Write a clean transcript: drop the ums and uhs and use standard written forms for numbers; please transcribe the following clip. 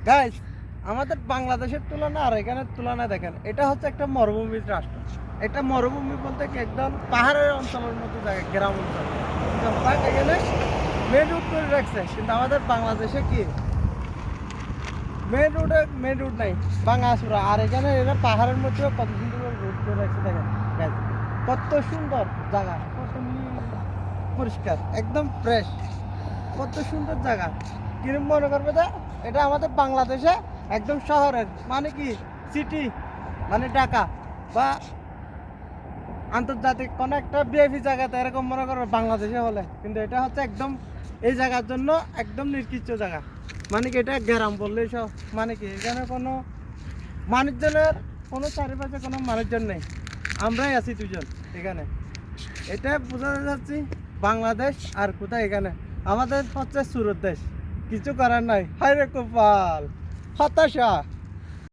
Guys, আমাদের বাংলাদেশের তুলনা আর এখানের তুলনায় দেখেন, এটা হচ্ছে একটা মরুভূমির রাষ্ট্র। এটা মরুভূমি বলতে কি একদম পাহাড়ের অঞ্চলের মতো জায়গা, গ্রাম অঞ্চল। এখানে মেন রুট করে রাখছে, কিন্তু আমাদের বাংলাদেশে কি মেন রুট নাই, বাঙ্গাসুরা। আর এখানে এরা পাহাড়ের মধ্যে কত সুন্দর রুট করে রাখছে দেখেন গাইস, কত সুন্দর জায়গা, কত পরিষ্কার, একদম ফ্রেশ, কত সুন্দর জায়গা। কিরম মনে করবে যে এটা আমাদের বাংলাদেশে একদম শহরের মানে কি সিটি, মানে ঢাকা বা আন্তর্জাতিক কোনো একটা বিআইপি জায়গাতে এরকম মনে করবে বাংলাদেশে হলে, কিন্তু এটা হচ্ছে একদম এই জায়গার জন্য একদম নির্দিষ্ট জায়গা। মানে কি এটা গ্রাম বললেই সব, মানে কি এখানে কোনো মানুষজনের কোনো চারিপাশে কোনো মানুষজন নেই, আমরাই আছি দুজন এখানে। এটা বোঝাতে যাচ্ছি বাংলাদেশ আর কোথায়, এখানে আমাদের হচ্ছে সুরত দেশ, কিছু করার নাই। হায় রে কপাল, হতাশা।